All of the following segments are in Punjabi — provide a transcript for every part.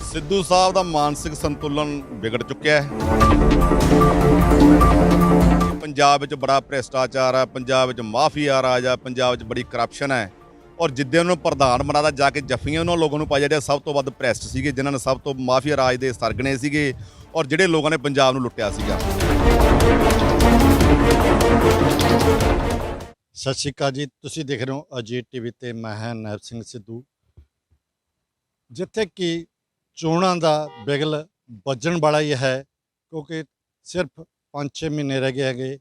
ਸਿੱਧੂ ਸਾਹਿਬ ਦਾ ਮਾਨਸਿਕ ਸੰਤੁਲਨ ਵਿਗੜ ਚੁੱਕਿਆ ਹੈ। ਪੰਜਾਬ ਵਿੱਚ ਬੜਾ ਭ੍ਰਿਸ਼ਟਾਚਾਰ ਹੈ, ਪੰਜਾਬ ਵਿੱਚ ਮਾਫੀਆ ਰਾਜ ਹੈ, ਪੰਜਾਬ ਵਿੱਚ ਬੜੀ ਕਰਪਸ਼ਨ ਹੈ। ਔਰ ਜਿੱਦਾਂ ਉਹਨੂੰ ਪ੍ਰਧਾਨ ਬਣਾਦਾ ਜਾ ਕੇ ਜੱਫੀਆਂ ਉਹਨਾਂ ਲੋਕਾਂ ਨੂੰ ਪਾਈ ਜਿਹੜੇ ਸਭ ਤੋਂ ਵੱਧ ਭ੍ਰਿਸ਼ਟ ਸੀਗੇ, ਜਿਨ੍ਹਾਂ ਨੇ ਸਭ ਤੋਂ ਮਾਫੀਆ ਰਾਜ ਦੇ ਸਰਗਣੇ ਸੀਗੇ ਔਰ ਜਿਹੜੇ ਲੋਕਾਂ ਨੇ ਪੰਜਾਬ ਨੂੰ ਲੁੱਟਿਆ ਸੀਗਾ। ਸਤਿ ਸ਼੍ਰੀ ਅਕਾਲ ਜੀ, ਤੁਸੀਂ ਦੇਖ ਰਹੇ ਹੋ ਅਜੀਤ ਟੀਵੀ ਤੇ ਮੈਂ ਹਾਂ ਨੈਬ ਸਿੰਘ ਸਿੱਧੂ। ਜਿੱਥੇ ਕਿ ਚੋਣਾਂ ਦਾ ਬਿਗਲ ਵੱਜਣ ਵਾਲਾ ਹੀ ਹੈ, ਕਿਉਂਕਿ ਸਿਰਫ 5-6 ਮਹੀਨੇ ਰਹਿ ਗਏ ਹੈਗੇ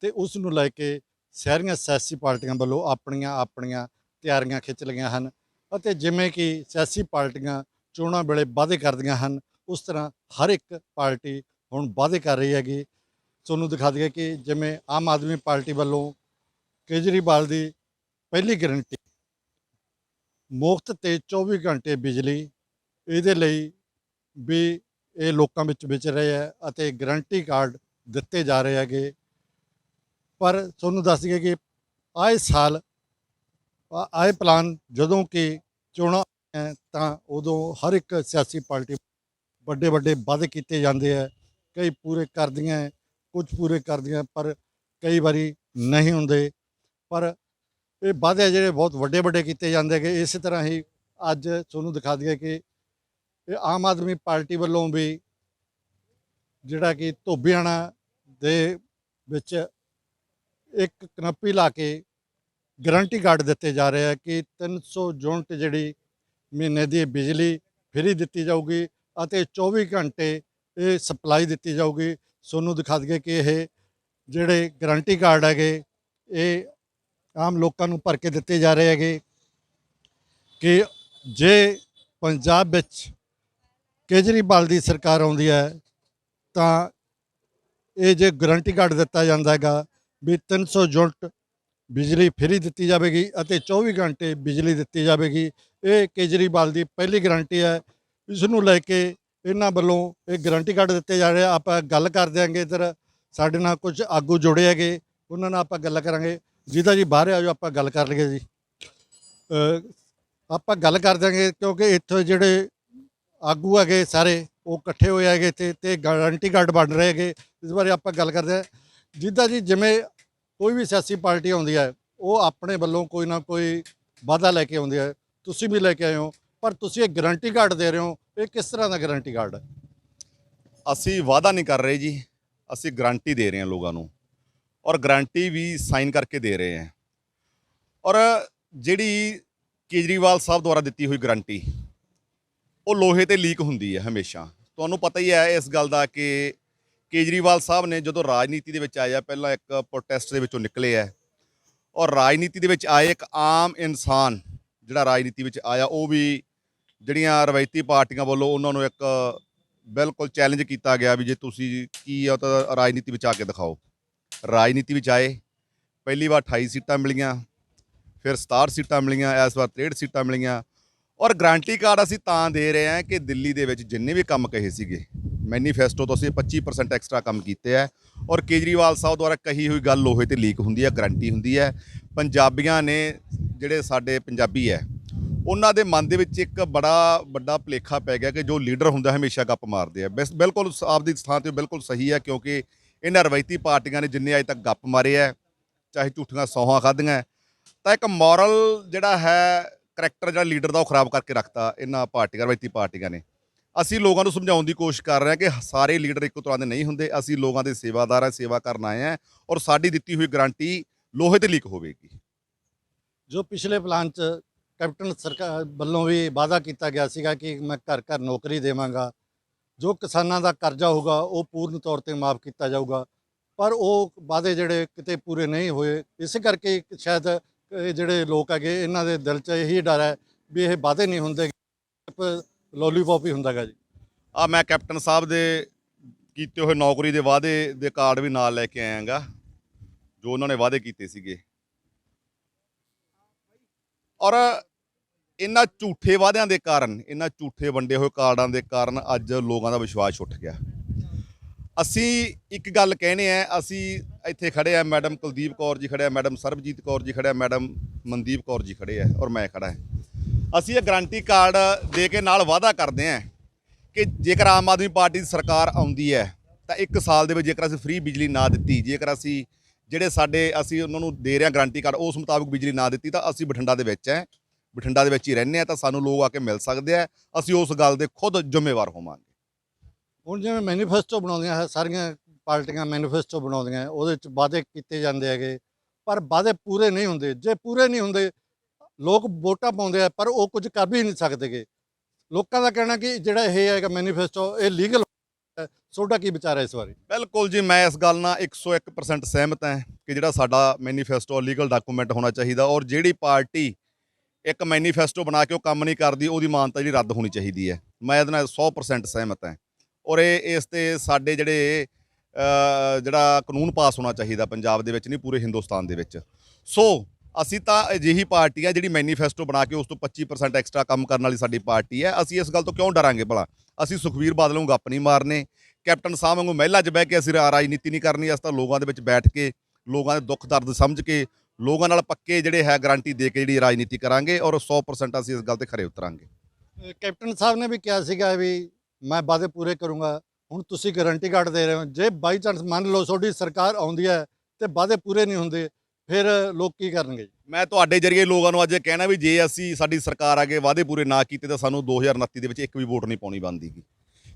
ਤੇ ਉਸ ਨੂੰ ਲੈ ਕੇ ਸਾਰੀਆਂ ਸਿਆਸੀ ਪਾਰਟੀਆਂ ਵੱਲੋਂ ਆਪਣੀਆਂ ਤਿਆਰੀਆਂ ਖਿੱਚ ਲਈਆਂ ਹਨ ਅਤੇ ਜਿਵੇਂ ਕਿ ਸਿਆਸੀ ਪਾਰਟੀਆਂ ਚੋਣਾਂ ਵੇਲੇ ਵਾਅਦੇ ਕਰਦੀਆਂ ਹਨ, ਉਸ ਤਰ੍ਹਾਂ ਹਰ ਇੱਕ ਪਾਰਟੀ ਹੁਣ ਵਾਅਦੇ ਕਰ ਰਹੀ ਹੈਗੀ। ਤੁਹਾਨੂੰ ਦਿਖਾ ਦਈਏ ਕਿ ਜਿਵੇਂ ਆਮ ਆਦਮੀ ਪਾਰਟੀ ਵੱਲੋਂ ਕੇਜਰੀਵਾਲ ਦੀ ਪਹਿਲੀ ਗਰੰਟੀ ਮੁਫਤ ਤੇ 24 ਘੰਟੇ ਬਿਜਲੀ, ਇਹਦੇ ਲਈ ਵੀ ਇਹ ਲੋਕਾਂ ਵਿੱਚ ਵਿਚ ਰਹੇ ਹੈ ਅਤੇ ਗਰੰਟੀ ਕਾਰਡ ਦਿੱਤੇ ਜਾ ਰਹੇ ਹੈਗੇ। ਪਰ ਤੁਹਾਨੂੰ ਦੱਸ ਦਈਏ ਕਿ ਆਏ ਸਾਲ ਆਏ ਪਲਾਨ ਜਦੋਂ ਕਿ ਚੋਣਾਂ ਹੈ ਤਾਂ ਉਦੋਂ ਹਰ ਇੱਕ ਸਿਆਸੀ ਪਾਰਟੀ ਵੱਡੇ ਵਾਅਦੇ ਕੀਤੇ ਜਾਂਦੇ ਹੈ। ਕਈ ਪੂਰੇ ਕਰਦੀਆਂ, ਕੁਝ ਪੂਰੇ ਕਰਦੀਆਂ, ਪਰ ਕਈ ਵਾਰੀ ਨਹੀਂ ਹੁੰਦੇ। ਪਰ ਇਹ ਵਾਅਦੇ ਜਿਹੜੇ ਬਹੁਤ ਵੱਡੇ ਕੀਤੇ ਜਾਂਦੇ ਹੈਗੇ। ਇਸੇ ਤਰ੍ਹਾਂ ਹੀ ਅੱਜ ਤੁਹਾਨੂੰ ਦਿਖਾ ਦਈਏ ਕਿ ਇਹ ਆਮ ਆਦਮੀ ਪਾਰਟੀ ਵੱਲੋਂ ਵੀ ਜਿਹੜਾ ਕਿ ਧੋਬੀਆਣਾ ਦੇ ਵਿੱਚ ਇੱਕ ਕਨੱਪੀ ਲਾ ਕੇ ਗਰੰਟੀ ਕਾਰਡ ਦਿੱਤੇ ਜਾ ਰਹੇ ਆ ਕਿ 300 ਯੂਨਿਟ ਜਿਹੜੀ ਮਹੀਨੇ ਦੀ ਬਿਜਲੀ ਫ੍ਰੀ ਦਿੱਤੀ ਜਾਊਗੀ ਅਤੇ 24 ਘੰਟੇ ਇਹ ਸਪਲਾਈ ਦਿੱਤੀ ਜਾਊਗੀ। ਤੁਹਾਨੂੰ ਦਿਖਾ ਦਈਏ ਕਿ ਇਹ ਜਿਹੜੇ ਗਰੰਟੀ ਕਾਰਡ ਹੈਗੇ ਇਹ ਆਮ ਲੋਕਾਂ ਨੂੰ ਭਰ ਕੇ ਦਿੱਤੇ ਜਾ ਰਹੇ ਹੈਗੇ ਕਿ ਜੇ ਪੰਜਾਬ ਵਿੱਚ ਕੇਜਰੀਵਾਲ ਦੀ ਸਰਕਾਰ ਆਉਂਦੀ ਹੈ ਤਾਂ ਇਹ ਜੇ ਗਰੰਟੀ ਕਾਰਡ ਦਿੱਤਾ ਜਾਂਦਾ ਹੈਗਾ ਵੀ 300 ਯੂਨਿਟ ਬਿਜਲੀ ਫ੍ਰੀ ਦਿੱਤੀ ਜਾਵੇਗੀ ਅਤੇ 24 ਘੰਟੇ ਬਿਜਲੀ ਦਿੱਤੀ ਜਾਵੇਗੀ। ਇਹ ਕੇਜਰੀਵਾਲ ਦੀ ਪਹਿਲੀ ਗਰੰਟੀ ਹੈ। ਇਸ ਨੂੰ ਲੈ ਕੇ ਇਹਨਾਂ ਵੱਲੋਂ ਇਹ ਗਰੰਟੀ ਕਾਰਡ ਦਿੱਤੇ ਜਾ ਰਹੇ। ਆਪਾਂ ਗੱਲ ਕਰ ਦਿਆਂਗੇ, ਇੱਧਰ ਸਾਡੇ ਨਾਲ ਕੁਝ ਆਗੂ ਜੁੜੇ ਹੈਗੇ, ਉਹਨਾਂ ਨਾਲ ਆਪਾਂ ਗੱਲ ਕਰਾਂਗੇ। ਜਿਹਦਾ ਜੀ ਬਾਹਰ ਆ ਜਾਓ, ਆਪਾਂ ਗੱਲ ਕਰ ਲਈਏ ਜੀ। ਆਪਾਂ ਗੱਲ ਕਰ ਦਿਆਂਗੇ ਕਿਉਂਕਿ ਇੱਥੇ ਜਿਹੜੇ ਆਗੂ ਹੈਗੇ ਸਾਰੇ ਉਹ ਇਕੱਠੇ ਹੋਏ ਹੈਗੇ ਤੇ ਗਰੰਟੀ ਕਾਰਡ ਬਣ ਰਹੇ ਹੈਗੇ। ਇਸ ਬਾਰੇ ਆਪਾਂ ਗੱਲ ਕਰਦੇ ਹਾਂ। ਜਿੱਦਾਂ ਜੀ ਜਿਵੇਂ ਕੋਈ ਵੀ ਸਿਆਸੀ ਪਾਰਟੀ ਆਉਂਦੀ ਹੈ ਉਹ ਆਪਣੇ ਵੱਲੋਂ ਕੋਈ ਨਾ ਕੋਈ ਵਾਅਦਾ ਲੈ ਕੇ ਆਉਂਦੀ ਹੈ, ਤੁਸੀਂ ਵੀ ਲੈ ਕੇ ਆਏ ਹੋ, ਪਰ ਤੁਸੀਂ ਇਹ ਗਰੰਟੀ ਕਾਰਡ ਦੇ ਰਹੇ ਹੋ, ਇਹ ਕਿਸ ਤਰ੍ਹਾਂ ਦਾ ਗਰੰਟੀ ਕਾਰਡ ਹੈ? ਅਸੀਂ ਵਾਅਦਾ ਨਹੀਂ ਕਰ ਰਹੇ ਜੀ, ਅਸੀਂ ਗਰੰਟੀ ਦੇ ਰਹੇ ਹਾਂ ਲੋਕਾਂ ਨੂੰ ਔਰ ਗਰੰਟੀ ਵੀ ਸਾਈਨ ਕਰਕੇ ਦੇ ਰਹੇ ਹਾਂ। ਔਰ ਜਿਹੜੀ ਕੇਜਰੀਵਾਲ ਸਾਹਿਬ ਦੁਆਰਾ ਦਿੱਤੀ ਹੋਈ ਗਰੰਟੀ ਉਹ ਲੋਹੇ ਤੇ ਲੀਕ ਹੁੰਦੀ ਹੈ ਹਮੇਸ਼ਾ। ਤੁਹਾਨੂੰ ਪਤਾ ਹੀ ਹੈ ਇਸ ਗੱਲ ਦਾ ਕਿ ਕੇਜਰੀਵਾਲ ਸਾਹਿਬ ਨੇ ਜਦੋਂ ਰਾਜਨੀਤੀ ਦੇ ਵਿੱਚ ਆਏ ਆ, ਪਹਿਲਾਂ ਇੱਕ ਪ੍ਰੋਟੈਸਟ ਦੇ ਵਿੱਚੋਂ ਨਿਕਲੇ ਹੈ ਔਰ ਰਾਜਨੀਤੀ ਦੇ ਵਿੱਚ ਆਏ ਇੱਕ ਆਮ ਇਨਸਾਨ ਜਿਹੜਾ ਰਾਜਨੀਤੀ ਵਿੱਚ ਆਇਆ, ਉਹ ਵੀ ਜਿਹੜੀਆਂ ਰਵਾਇਤੀ ਪਾਰਟੀਆਂ ਵੱਲੋਂ ਉਹਨਾਂ ਨੂੰ ਇੱਕ ਬਿਲਕੁਲ ਚੈਲੰਜ ਕੀਤਾ ਗਿਆ ਵੀ ਜੇ ਤੁਸੀਂ ਕੀ ਆ ਤਾਂ ਰਾਜਨੀਤੀ ਵਿੱਚ ਆ ਕੇ ਦਿਖਾਓ। ਰਾਜਨੀਤੀ ਵਿੱਚ ਆਏ, ਪਹਿਲੀ ਵਾਰ 28 ਸੀਟਾਂ ਮਿਲੀਆਂ, ਫਿਰ 67 ਸੀਟਾਂ ਮਿਲੀਆਂ, ਇਸ ਵਾਰ 63 ਸੀਟਾਂ ਮਿਲੀਆਂ। ਔਰ ਗਰੰਟੀ ਕਾਰਡ ਅਸੀਂ ਤਾਂ ਦੇ ਰਹੇ ਹਾਂ ਕਿ ਦਿੱਲੀ ਦੇ ਵਿੱਚ ਜਿੰਨੇ ਵੀ ਕੰਮ ਕਹੇ ਸੀਗੇ ਮੈਨੀਫੈਸਟੋ ਤੋਂ ਅਸੀਂ 25% ਐਕਸਟਰਾ ਕੰਮ ਕੀਤੇ ਹੈ ਔਰ ਕੇਜਰੀਵਾਲ ਸਾਹਿਬ ਦੁਆਰਾ ਕਹੀ ਹੋਈ ਗੱਲ ਲੋਹੇ ਤੇ ਲੀਕ ਹੁੰਦੀ ਹੈ, ਗਰੰਟੀ ਹੁੰਦੀ ਹੈ। ਪੰਜਾਬੀਆਂ ਨੇ ਜਿਹੜੇ ਸਾਡੇ ਪੰਜਾਬੀ ਹੈ ਉਹਨਾਂ ਦੇ ਮਨ ਦੇ ਵਿੱਚ ਇੱਕ ਬੜਾ ਵੱਡਾ ਭੁਲੇਖਾ ਪੈ ਗਿਆ ਕਿ ਜੋ ਲੀਡਰ ਹੁੰਦਾ ਹਮੇਸ਼ਾ ਗੱਪ ਮਾਰਦੇ ਆ। ਬਿਲਕੁਲ ਆਪਦੀ ਥਾਂ 'ਤੇ ਬਿਲਕੁਲ ਸਹੀ ਹੈ, ਕਿਉਂਕਿ ਇਹਨਾਂ ਰਵਾਇਤੀ ਪਾਰਟੀਆਂ ਨੇ ਜਿੰਨੇ ਅਜੇ ਤੱਕ ਗੱਪ ਮਾਰੇ ਹੈ, ਚਾਹੇ ਝੂਠੀਆਂ ਸੌਹਾਂ ਖਾਧੀਆਂ, ਤਾਂ ਇੱਕ ਮੋਰਲ ਜਿਹੜਾ ਹੈ ਕਰੈਕਟਰ ਜਿਹੜਾ ਲੀਡਰ ਦਾ ਉਹ ਖਰਾਬ ਕਰਕੇ ਰੱਖਤਾ ਇਹਨਾਂ ਪਾਰਟੀਆਂ, ਰਵਾਇਤੀ ਪਾਰਟੀਆਂ ਨੇ। ਅਸੀਂ ਲੋਕਾਂ ਨੂੰ ਸਮਝਾਉਣ ਦੀ ਕੋਸ਼ਿਸ਼ ਕਰ ਰਹੇ ਹਾਂ ਕਿ ਸਾਰੇ ਲੀਡਰ ਇੱਕੋ ਤਰ੍ਹਾਂ ਦੇ ਨਹੀਂ ਹੁੰਦੇ। ਅਸੀਂ ਲੋਕਾਂ ਦੇ ਸੇਵਾਦਾਰ ਹਾਂ, ਸੇਵਾ ਕਰਨ ਆਏ ਹਾਂ ਔਰ ਸਾਡੀ ਦਿੱਤੀ ਹੋਈ ਗਰੰਟੀ ਲੋਹੇ ਤੇ ਲੀਕ ਹੋਵੇਗੀ। ਜੋ ਪਿਛਲੇ ਪਲਾਨ 'ਚ ਕੈਪਟਨ ਸਰਕਾਰ ਵੱਲੋਂ ਵੀ ਵਾਅਦਾ ਕੀਤਾ ਗਿਆ ਸੀਗਾ ਕਿ ਮੈਂ ਘਰ ਨੌਕਰੀ ਦੇਵਾਂਗਾ, ਜੋ ਕਿਸਾਨਾਂ ਦਾ ਕਰਜ਼ਾ ਹੋਊਗਾ ਉਹ ਪੂਰਨ ਤੌਰ 'ਤੇ ਮਾਫ ਕੀਤਾ ਜਾਊਗਾ, ਪਰ ਉਹ ਵਾਅਦੇ ਜਿਹੜੇ ਕਿਤੇ ਪੂਰੇ ਨਹੀਂ ਹੋਏ। ਇਸੇ ਕਰਕੇ ਸ਼ਾਇਦ ਇਹ ਜਿਹੜੇ ਲੋਕ ਹੈਗੇ ਇਹਨਾਂ ਦੇ ਦਿਲ 'ਚ ਇਹੀ ਡਰ ਹੈ ਵੀ ਇਹ ਵਾਅਦੇ ਨਹੀਂ ਹੁੰਦੇ, ਲੋਲੀਪੌਪ ਹੀ ਹੁੰਦਾ ਗਾ ਜੀ। ਮੈਂ ਕੈਪਟਨ ਸਾਹਿਬ ਦੇ ਕੀਤੇ ਹੋਏ ਨੌਕਰੀ ਦੇ ਵਾਅਦੇ ਦੇ ਕਾਰਡ ਵੀ ਨਾਲ ਲੈ ਕੇ ਆਇਆ ਗਾ, ਜੋ ਉਹਨਾਂ ਨੇ ਵਾਅਦੇ ਕੀਤੇ ਸੀਗੇ। ਔਰ ਇਹਨਾਂ ਝੂਠੇ ਵਾਅਦਿਆਂ ਦੇ ਕਾਰਨ, ਇਹਨਾਂ ਝੂਠੇ ਵੰਡੇ ਹੋਏ ਕਾਰਡਾਂ ਦੇ ਕਾਰਨ ਅੱਜ ਲੋਕਾਂ ਦਾ ਵਿਸ਼ਵਾਸ ਉੱਠ ਗਿਆ। ਅਸੀਂ ਇੱਕ ਗੱਲ ਕਹਿੰਦੇ ਆ, ਅਸੀਂ ਇੱਥੇ ਖੜੇ ਆ, ਮੈਡਮ ਕੁਲਦੀਪ ਕੌਰ ਜੀ ਖੜੇ ਆ, ਮੈਡਮ ਸਰਬਜੀਤ ਕੌਰ ਜੀ ਖੜੇ ਆ, ਮੈਡਮ ਮਨਦੀਪ ਕੌਰ ਜੀ ਖੜੇ ਆ ਔਰ ਮੈਂ ਖੜਾ ਹਾਂ। ਅਸੀਂ ਇਹ ਗਰੰਟੀ ਕਾਰਡ ਦੇ ਕੇ ਨਾਲ ਵਾਅਦਾ ਕਰਦੇ ਹਾਂ ਕਿ ਜੇਕਰ ਆਮ ਆਦਮੀ ਪਾਰਟੀ ਦੀ ਸਰਕਾਰ ਆਉਂਦੀ ਹੈ ਤਾਂ 1 ਸਾਲ ਦੇ ਵਿੱਚ ਜੇਕਰ ਅਸੀਂ ਫ੍ਰੀ ਬਿਜਲੀ ਨਾ ਦਿੱਤੀ, ਜੇਕਰ ਅਸੀਂ ਜਿਹੜੇ ਅਸੀਂ ਉਹਨਾਂ ਨੂੰ ਦੇ ਰਹੇ ਹਾਂ ਗਰੰਟੀ ਕਾਰਡ ਉਸ ਮੁਤਾਬਕ ਬਿਜਲੀ ਨਾ ਦਿੱਤੀ, ਤਾਂ ਅਸੀਂ ਬਠਿੰਡਾ ਦੇ ਵਿੱਚ ਹੈ, ਬਠਿੰਡਾ ਦੇ ਵਿੱਚ ਹੀ ਰਹਿੰਦੇ ਹਾਂ, ਤਾਂ ਸਾਨੂੰ ਲੋਕ ਆ ਕੇ ਮਿਲ ਸਕਦੇ ਆ, ਅਸੀਂ ਉਸ ਗੱਲ ਦੇ ਖੁਦ ਜ਼ਿੰਮੇਵਾਰ ਹੋਵਾਂਗੇ। ਹੁਣ ਜਿਵੇਂ ਮੈਨੀਫੈਸਟੋ ਬਣਾਉਂਦੀਆਂ ਹੈ, ਸਾਰੀਆਂ ਪਾਰਟੀਆਂ ਮੈਨੀਫੈਸਟੋ ਬਣਾਉਂਦੀਆਂ, ਉਹਦੇ ਵਿੱਚ ਵਾਅਦੇ ਕੀਤੇ ਜਾਂਦੇ ਹੈਗੇ, ਪਰ ਵਾਅਦੇ ਪੂਰੇ ਨਹੀਂ ਹੁੰਦੇ। ਜੇ ਪੂਰੇ ਨਹੀਂ ਹੁੰਦੇ, ਲੋਕ ਵੋਟਾਂ ਪਾਉਂਦੇ ਆ ਪਰ ਉਹ ਕੁਝ ਕਰ ਵੀ ਨਹੀਂ ਸਕਦੇਗੇ। ਲੋਕਾਂ ਦਾ ਕਹਿਣਾ ਕਿ ਜਿਹੜਾ ਇਹ ਹੈਗਾ ਮੈਨੀਫੈਸਟੋ ਇਹ ਲੀਗਲ ਹੈ। ਤੁਹਾਡਾ ਕੀ ਵਿਚਾਰ ਹੈ ਇਸ ਬਾਰੇ? ਬਿਲਕੁਲ ਜੀ, ਮੈਂ ਇਸ ਗੱਲ ਨਾਲ 101% ਸਹਿਮਤ ਹਾਂ ਕਿ ਜਿਹੜਾ ਸਾਡਾ ਮੈਨੀਫੈਸਟੋ ਲੀਗਲ ਡਾਕੂਮੈਂਟ ਹੋਣਾ ਚਾਹੀਦਾ, ਔਰ ਜਿਹੜੀ ਪਾਰਟੀ ਇੱਕ ਮੈਨੀਫੈਸਟੋ ਬਣਾ ਕੇ ਉਹ ਕੰਮ ਨਹੀਂ ਕਰਦੀ, ਉਹਦੀ ਮਾਨਤਾ ਜਿਹੜੀ ਰੱਦ ਹੋਣੀ ਚਾਹੀਦੀ ਹੈ। ਮੈਂ ਇਹਦੇ ਨਾਲ 100% ਸਹਿਮਤ ਹਾਂ। ਔਰ ਇਸ ਤੇ ਸਾਡੇ ਜਿਹੜਾ ਕਾਨੂੰਨ ਪਾਸ ਹੋਣਾ ਚਾਹੀਦਾ ਪੰਜਾਬ ਦੇ ਵਿੱਚ ਨਹੀਂ, ਪੂਰੇ ਹਿੰਦੁਸਤਾਨ ਦੇ ਵਿੱਚ। ਸੋ ਅਸੀਂ ਤਾਂ ਅਜਿਹੀ ਪਾਰਟੀ ਹੈ ਜਿਹੜੀ ਮੈਨੀਫੈਸਟੋ ਬਣਾ ਕੇ ਉਸ ਤੋਂ 25% ਐਕਸਟਰਾ ਕੰਮ ਕਰਨ ਵਾਲੀ ਸਾਡੀ ਪਾਰਟੀ ਹੈ। ਅਸੀਂ ਇਸ ਗੱਲ ਤੋਂ ਕਿਉਂ ਡਰਾਂਗੇ ਭਲਾ? ਅਸੀਂ ਸੁਖਬੀਰ ਬਾਦਲ ਨੂੰ ਗੱਪ ਨਹੀਂ ਮਾਰਨੇ, ਕੈਪਟਨ ਸਾਹਿਬ ਵਾਂਗੂ ਮਹਿਲਾ 'ਚ ਬਹਿ ਕੇ ਅਸੀਂ ਰਾਜਨੀਤੀ ਨਹੀਂ ਕਰਨੀ। ਅਸੀਂ ਤਾਂ ਲੋਕਾਂ ਦੇ ਵਿੱਚ ਬੈਠ ਕੇ ਲੋਕਾਂ ਦੇ ਦੁੱਖ ਦਰਦ ਸਮਝ ਕੇ ਲੋਕਾਂ ਨਾਲ ਪੱਕੇ ਜਿਹੜੇ ਹੈ ਗਾਰੰਟੀ ਦੇ ਕੇ ਜਿਹੜੀ ਰਾਜਨੀਤੀ ਕਰਾਂਗੇ, ਔਰ 100% ਅਸੀਂ ਇਸ ਗੱਲ ਤੇ ਖਰੇ ਉਤਰਾਂਗੇ। ਕੈਪਟਨ ਸਾਹਿਬ ਨੇ ਵੀ ਕਿਹਾ ਸੀਗਾ ਵੀ ਮੈਂ ਵਾਅਦੇ ਪੂਰੇ ਕਰੂੰਗਾ। ਹੁਣ ਤੁਸੀਂ ਗਾਰੰਟੀ ਕਾਰਡ ਦੇ ਰਹੇ ਹੋ, ਜੇ ਬਾਈ ਚਾਂਸ ਮੰਨ ਲਓ ਤੁਹਾਡੀ ਸਰਕਾਰ ਆਉਂਦੀ ਹੈ ਤੇ ਵਾਅਦੇ ਪੂਰੇ ਨਹੀਂ ਹੁੰਦੇ, ਫਿਰ ਲੋਕ ਕੀ ਕਰਨਗੇ? ਮੈਂ ਤੁਹਾਡੇ ਜਰੀਏ ਲੋਕਾਂ ਨੂੰ ਅੱਜ ਇਹ ਕਹਿਣਾ ਵੀ ਜੇ ਸਾਡੀ ਸਰਕਾਰ ਆ ਕੇ ਵਾਅਦੇ ਪੂਰੇ ਨਾ ਕੀਤੇ ਤਾਂ ਸਾਨੂੰ 2029 ਦੇ ਵਿੱਚ ਇੱਕ ਵੀ ਵੋਟ ਨਹੀਂ ਪਾਉਣੀ ਬਣਦੀ,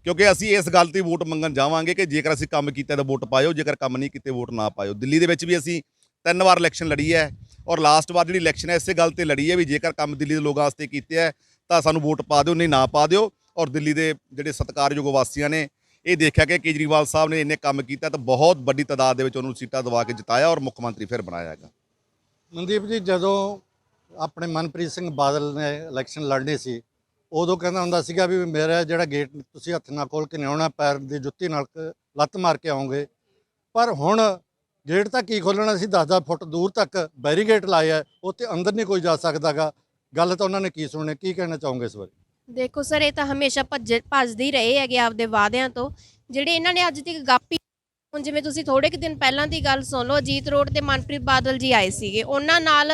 ਕਿਉਂਕਿ ਅਸੀਂ ਇਸ ਗੱਲ ਤੇ ਵੋਟ ਮੰਗਣ ਜਾਵਾਂਗੇ ਕਿ ਜੇਕਰ ਅਸੀਂ ਕੰਮ ਕੀਤਾ ਤਾਂ ਵੋਟ ਪਾਇਓ, ਜੇਕਰ ਕੰਮ ਨਹੀਂ ਕੀਤੇ ਵੋਟ ਨਾ ਪਾਇਓ। ਦਿੱਲੀ ਦੇ ਵਿੱਚ ਵੀ ਅਸੀਂ 3 ਵਾਰ ਇਲੈਕਸ਼ਨ ਲੜੀ ਹੈ, ਔਰ ਲਾਸਟ ਵਾਰ ਜਿਹੜੀ ਇਲੈਕਸ਼ਨ ਹੈ ਇਸੇ ਗੱਲ ਤੇ ਲੜੀ ਹੈ ਵੀ ਜੇਕਰ ਕੰਮ ਦਿੱਲੀ ਦੇ ਲੋਕਾਂ ਵਾਸਤੇ ਕੀਤੇ ਹੈ ਤਾਂ ਸਾਨੂੰ ਵੋਟ ਪਾ ਦਿਓ, ਨਹੀਂ ਨਾ ਪਾ ਦਿਓ। ਔਰ ਦਿੱਲੀ ਦੇ ਜਿਹੜੇ ਸਤਿਕਾਰਯੋਗ ਵਾਸੀਆਂ ਨੇ ਇਹ ਦੇਖਿਆ ਕਿ ਕੇਜਰੀਵਾਲ ਸਾਹਿਬ ਨੇ ਇੰਨੇ ਕੰਮ ਕੀਤਾ ਤਾਂ ਬਹੁਤ ਵੱਡੀ ਤਾਦਾਦ ਦੇ ਵਿੱਚ ਉਹਨੂੰ ਸੀਟਾਂ ਦਵਾ ਕੇ ਜਿਤਾਇਆ ਔਰ ਮੁੱਖ ਮੰਤਰੀ ਫਿਰ ਬਣਾਇਆ ਹੈਗਾ। ਮਨਦੀਪ ਜੀ, ਜਦੋਂ ਆਪਣੇ ਮਨਪ੍ਰੀਤ ਸਿੰਘ ਬਾਦਲ ਨੇ ਇਲੈਕਸ਼ਨ ਲੜਨੀ ਸੀ, ਉਦੋਂ ਕਹਿੰਦਾ ਹੁੰਦਾ ਸੀਗਾ ਵੀ ਮੇਰਾ ਜਿਹੜਾ ਗੇਟ ਤੁਸੀਂ ਹੱਥ ਨਾਲ ਖੋਲ੍ਹ ਕੇ ਨਹੀਂ ਆਉਣਾ, ਪੈਰ ਦੀ ਜੁੱਤੀ ਨਾਲ ਲੱਤ ਮਾਰ ਕੇ ਆਉਂਗੇ। ਪਰ ਹੁਣ ਗੇਟ ਤਾਂ ਕੀ ਖੋਲ੍ਹਣਾ ਸੀ, 10-10 ਫੁੱਟ ਦੂਰ ਤੱਕ ਬੈਰੀਗੇਟ ਲਾਏ ਹੈ, ਉੱਥੇ ਅੰਦਰ ਨਹੀਂ ਕੋਈ ਜਾ ਸਕਦਾਗਾ। ਗੱਲ ਤਾਂ ਉਹਨਾਂ ਨੇ ਕੀ ਸੁਣਨੀ, ਕੀ ਕਹਿਣਾ ਚਾਹੋਗੇ ਇਸ ਬਾਰੇ? ਦੇਖੋ ਸਰ, ਇਹ ਤਾਂ ਹਮੇਸ਼ਾ ਭੱਜਦੇ ਹੀ ਰਹੇ ਹੈਗੇ ਆਪਦੇ ਵਾਅਦਿਆਂ ਤੋਂ, ਜਿਹੜੇ ਇਹਨਾਂ ਨੇ ਅੱਜ ਤੱਕ ਗਾਪੀ। ਹੁਣ ਜਿਵੇਂ ਤੁਸੀਂ ਥੋੜੇ ਕੁ ਦਿਨ ਪਹਿਲਾਂ ਦੀ ਗੱਲ ਸੁਣ ਲਓ, ਅਜੀਤ ਰੋਡ ਤੇ ਮਨਪ੍ਰੀਤ ਬਾਦਲ ਜੀ ਆਏ ਸੀਗੇ, ਉਹਨਾਂ ਨਾਲ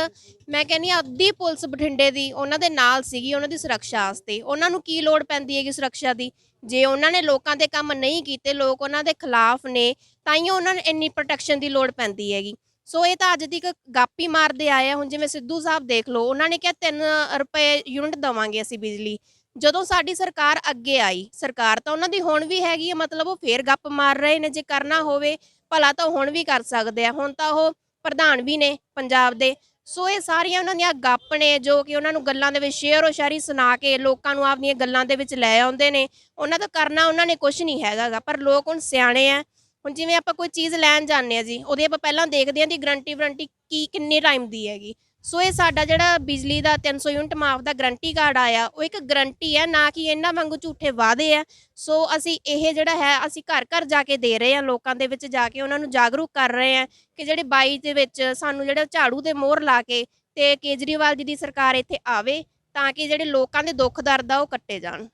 ਮੈਂ ਕਹਿੰਦੀ ਹਾਂ ਅੱਧੀ ਪੁਲਿਸ ਬਠਿੰਡੇ ਦੀ ਉਹਨਾਂ ਦੇ ਨਾਲ ਸੀਗੀ, ਉਹਨਾਂ ਦੀ ਸੁਰੱਖਿਆ ਵਾਸਤੇ। ਉਹਨਾਂ ਨੂੰ ਕੀ ਲੋੜ ਪੈਂਦੀ ਹੈਗੀ ਸੁਰੱਖਿਆ ਦੀ? ਜੇ ਉਹਨਾਂ ਨੇ ਲੋਕਾਂ ਦੇ ਕੰਮ ਨਹੀਂ ਕੀਤੇ, ਲੋਕ ਉਹਨਾਂ ਦੇ ਖਿਲਾਫ ਨੇ, ਤਾਂ ਹੀ ਉਹਨਾਂ ਨੂੰ ਇੰਨੀ ਪ੍ਰੋਟੈਕਸ਼ਨ ਦੀ ਲੋੜ ਪੈਂਦੀ ਹੈਗੀ। ਸੋ ਇਹ ਤਾਂ ਅੱਜ ਤੱਕ ਗਾਪੀ ਮਾਰਦੇ ਆਏ ਆ। ਹੁਣ ਜਿਵੇਂ ਸਿੱਧੂ ਸਾਹਿਬ ਦੇਖ ਲਓ, ਉਹਨਾਂ ਨੇ ਕਿਹਾ 3 ਰੁਪਏ ਯੂਨਿਟ ਦੇਵਾਂਗੇ ਅਸੀਂ ਬਿਜਲੀ। ਜਦੋਂ ਸਾਡੀ ਸਰਕਾਰ ਅੱਗੇ ਆਈ, ਸਰਕਾਰ ਤਾਂ ਉਹਨਾਂ ਦੀ ਹੁਣ ਵੀ ਹੈਗੀ ਹੈ, ਮਤਲਬ ਉਹ ਫੇਰ ਗੱਪ ਮਾਰ ਰਹੇ ਨੇ। ਜੇ ਕਰਨਾ ਹੋਵੇ ਭਲਾ ਤਾਂ ਹੁਣ ਵੀ ਕਰ ਸਕਦੇ ਆ, ਹੁਣ ਤਾਂ ਉਹ ਪ੍ਰਧਾਨ ਵੀ ਨੇ ਪੰਜਾਬ ਦੇ। ਸੋ ਇਹ ਸਾਰੀਆਂ ਉਹਨਾਂ ਦੀਆਂ ਗੱਪ ਨੇ, ਜੋ ਕਿ ਉਹਨਾਂ ਨੂੰ ਗੱਲਾਂ ਦੇ ਵਿੱਚ ਸ਼ੇਅਰੋ ਸ਼ਾਇਰੀ ਸੁਣਾ ਕੇ ਲੋਕਾਂ ਨੂੰ ਆਪਣੀਆਂ ਗੱਲਾਂ ਦੇ ਵਿੱਚ ਲੈ ਆਉਂਦੇ ਨੇ। ਉਹਨਾਂ ਦਾ ਕਰਨਾ ਉਹਨਾਂ ਨੇ ਕੁਝ ਨਹੀਂ ਹੈਗਾ, ਪਰ ਲੋਕ ਹੁਣ ਸਿਆਣੇ ਆ। ਹੁਣ ਜਿਵੇਂ ਆਪਾਂ ਕੋਈ ਚੀਜ਼ ਲੈਣ ਜਾਂਦੇ ਆ ਜੀ, ਉਹਦੀ ਆਪਾਂ ਪਹਿਲਾਂ ਦੇਖਦੇ ਹਾਂ ਦੀ ਗਰੰਟੀ ਵਾਰੰਟੀ ਕਿੰਨੇ ਟਾਈਮ ਦੀ ਹੈਗੀ। ਸੋ ਇਹ ਸਾਡਾ ਜਿਹੜਾ ਬਿਜਲੀ ਦਾ 300 ਯੂਨਿਟ ਮਾਫ ਦਾ ਗਰੰਟੀ ਕਾਰਡ ਆਇਆ, ਉਹ ਇੱਕ ਗਰੰਟੀ ਹੈ, ਨਾ ਕਿ ਇਹਨਾਂ ਵਾਂਗੂ ਝੂਠੇ ਵਾਅਦੇ ਆ। ਸੋ ਅਸੀਂ ਇਹ ਜਿਹੜਾ ਹੈ ਅਸੀਂ ਘਰ ਘਰ ਜਾ ਕੇ ਦੇ ਰਹੇ ਹਾਂ, ਲੋਕਾਂ ਦੇ ਵਿੱਚ ਜਾ ਕੇ ਉਹਨਾਂ ਨੂੰ ਜਾਗਰੂਕ ਕਰ ਰਹੇ ਹਾਂ ਕਿ ਜਿਹੜੇ 22 ਦੇ ਵਿੱਚ ਸਾਨੂੰ ਜਿਹੜਾ ਝਾੜੂ ਦੇ ਮੋਹਰ ਲਾ ਕੇ ਤੇ ਕੇਜਰੀਵਾਲ ਜੀ ਦੀ ਸਰਕਾਰ ਇੱਥੇ ਆਵੇ, ਤਾਂ ਕਿ ਜਿਹੜੇ ਲੋਕਾਂ ਦੇ ਦੁੱਖ ਦਰਦ ਆ ਉਹ ਕੱਟੇ ਜਾਣ।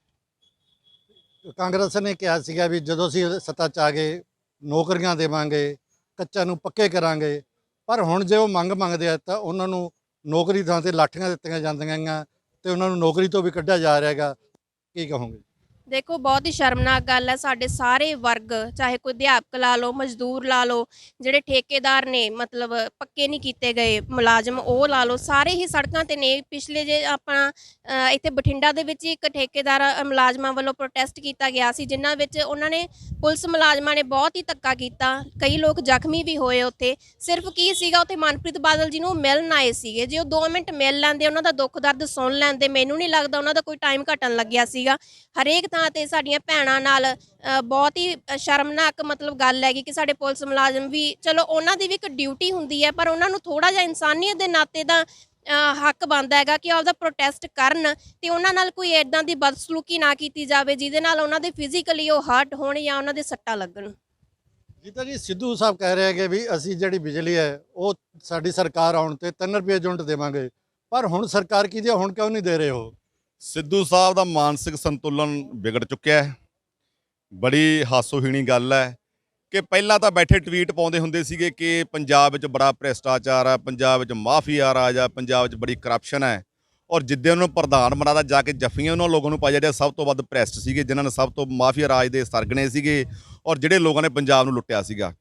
ਕਾਂਗਰਸ ਨੇ ਕਿਹਾ ਸੀਗਾ ਵੀ ਜਦੋਂ ਅਸੀਂ ਸੱਤਾ 'ਚ ਆ ਗਏ ਨੌਕਰੀਆਂ ਦੇਵਾਂਗੇ, ਕੱਚਿਆਂ ਨੂੰ ਪੱਕੇ ਕਰਾਂਗੇ, ਪਰ ਹੁਣ ਜੇ ਉਹ ਮੰਗਦੇ ਆ ਤਾਂ ਉਹਨਾਂ ਨੂੰ ਨੌਕਰੀ ਥਾਂ ਤੇ ਲਾਠੀਆਂ ਦਿੱਤੀਆਂ ਜਾਂਦੀਆਂ ਤੇ ਉਹਨਾਂ ਨੂੰ ਨੌਕਰੀ ਤੋਂ ਵੀ ਕੱਢਿਆ ਜਾ ਰਿਹਾ ਹੈਗਾ। ਕੀ ਕਹੋਗੇ? ਦੇਖੋ, ਬਹੁਤ ਹੀ ਸ਼ਰਮਨਾਕ ਗੱਲ ਹੈ। ਸਾਡੇ ਸਾਰੇ ਵਰਗ, ਚਾਹੇ ਕੋਈ ਅਧਿਆਪਕ ਲਾ ਲਓ, ਮਜ਼ਦੂਰ ਲਾ ਲਓ, ਜਿਹੜੇ ਠੇਕੇਦਾਰ ਨੇ ਮਤਲਬ ਪੱਕੇ ਨਹੀਂ ਕੀਤੇ ਗਏ ਮੁਲਾਜ਼ਮ, ਉਹ ਲਾ ਲਓ, ਸਾਰੇ ਹੀ ਸੜਕਾਂ ਤੇ ਨੇ। ਪਿਛਲੇ ਜੇ ਆਪਣਾ ਇੱਥੇ ਬਠਿੰਡਾ ਦੇ ਵਿੱਚ ਇੱਕ ਠੇਕੇਦਾਰ ਮੁਲਾਜ਼ਮਾਂ ਵੱਲੋਂ ਪ੍ਰੋਟੈਸਟ ਕੀਤਾ ਗਿਆ ਸੀ, ਜਿਨ੍ਹਾਂ ਵਿੱਚ ਉਹਨਾਂ ਨੇ ਪੁਲਿਸ ਮੁਲਾਜ਼ਮਾਂ ਨੇ ਬਹੁਤ ਹੀ ਧੱਕਾ ਕੀਤਾ, ਕਈ ਲੋਕ ਜ਼ਖਮੀ ਵੀ ਹੋਏ ਉੱਥੇ। ਸਿਰਫ ਕੀ ਸੀਗਾ, ਉੱਥੇ ਮਨਪ੍ਰੀਤ ਬਾਦਲ ਜੀ ਨੂੰ ਮਿਲਣ ਆਏ ਸੀਗੇ। ਜੇ ਉਹ 2 ਮਿੰਟ ਮਿਲ ਲੈਂਦੇ, ਉਹਨਾਂ ਦਾ ਦੁੱਖ ਦਰਦ ਸੁਣ ਲੈਂਦੇ, ਮੈਨੂੰ ਨਹੀਂ ਲੱਗਦਾ ਉਹਨਾਂ ਦਾ ਕੋਈ ਟਾਈਮ ਘਟਣ ਲੱਗਿਆ ਸੀਗਾ। ਹਰੇਕ ਤੇ ਸਾਡੀਆਂ ਭੈਣਾਂ ਨਾਲ ਬਹੁਤ ਹੀ ਸ਼ਰਮਨਾਕ ਮਤਲਬ ਗੱਲ ਹੈਗੀ ਕਿ ਸਾਡੇ ਪੁਲਿਸ ਮੁਲਾਜ਼ਮ ਵੀ, ਚਲੋ ਉਹਨਾਂ ਦੀ ਵੀ ਇੱਕ ਡਿਊਟੀ ਹੁੰਦੀ ਹੈ, ਪਰ ਉਹਨਾਂ ਨੂੰ ਥੋੜਾ ਜਿਹਾ ਇਨਸਾਨੀਅਤ ਦੇ ਨਾਤੇ ਦਾ ਹੱਕ ਬਣਦਾ ਹੈਗਾ ਕਿ ਆਪਦਾ ਪ੍ਰੋਟੈਸਟ ਕਰਨ ਤੇ ਉਹਨਾਂ ਨਾਲ ਕੋਈ ਇਦਾਂ ਦੀ ਬਦਸਲੂਕੀ ਨਾ ਕੀਤੀ ਜਾਵੇ ਜਿਹਦੇ ਨਾਲ ਉਹਨਾਂ ਦੇ ਫਿਜ਼ੀਕਲੀ ਉਹ ਹਰਟ ਹੋਣ ਜਾਂ ਉਹਨਾਂ ਦੇ ਸੱਟਾਂ ਲੱਗਣ। ਜਿੱਦਾਂ ਜੀ ਸਿੱਧੂ ਸਾਹਿਬ ਕਹਿ ਰਹੇ ਹੈਗੇ ਵੀ ਅਸੀਂ ਜਿਹੜੀ ਬਿਜਲੀ ਹੈ ਉਹ ਸਾਡੀ ਸਰਕਾਰ ਆਉਣ ਤੇ 3 ਰੁਪਏ ਯੂਨਿਟ ਦੇਵਾਂਗੇ, ਪਰ ਹੁਣ ਸਰਕਾਰ ਕੀ ਦੀ ਹੁਣ ਕਿਉਂ ਨਹੀਂ ਦੇ ਰਹੇ ਹੋ? ਸਿੱਧੂ ਸਾਹਿਬ ਦਾ ਮਾਨਸਿਕ ਸੰਤੁਲਨ ਵਿਗੜ ਚੁੱਕਿਆ ਹੈ। ਬੜੀ ਹਾਸੋਹੀਣੀ ਗੱਲ ਹੈ ਕਿ ਪਹਿਲਾਂ ਤਾਂ ਬੈਠੇ ਟਵੀਟ ਪਾਉਂਦੇ ਹੁੰਦੇ ਸੀਗੇ ਕਿ ਪੰਜਾਬ ਵਿੱਚ ਬੜਾ ਭ੍ਰਿਸ਼ਟਾਚਾਰ ਆ, ਪੰਜਾਬ ਵਿੱਚ ਮਾਫੀਆ ਰਾਜ ਆ, ਪੰਜਾਬ ਵਿੱਚ ਬੜੀ ਕਰਪਸ਼ਨ ਹੈ, ਔਰ ਜਿੱਦੇ ਉਹਨੂੰ ਪ੍ਰਧਾਨ ਬਣਾਦਾ ਜਾ ਕੇ ਜੱਫੀਆਂ ਉਹਨਾਂ ਲੋਕਾਂ ਨੂੰ ਪਾਇਆ, ਜਿਹੜੇ ਸਭ ਤੋਂ ਵੱਧ ਪ੍ਰੈਸਟ ਸੀਗੇ, ਜਿਨ੍ਹਾਂ ਨੇ ਸਭ ਤੋਂ ਮਾਫੀਆ ਰਾਜ ਦੇ ਸਰਗਣੇ ਸੀਗੇ ਔਰ ਜਿਹੜੇ ਲੋਕਾਂ ਨੇ ਪੰਜਾਬ ਨੂੰ ਲੁੱਟਿਆ ਸੀਗਾ।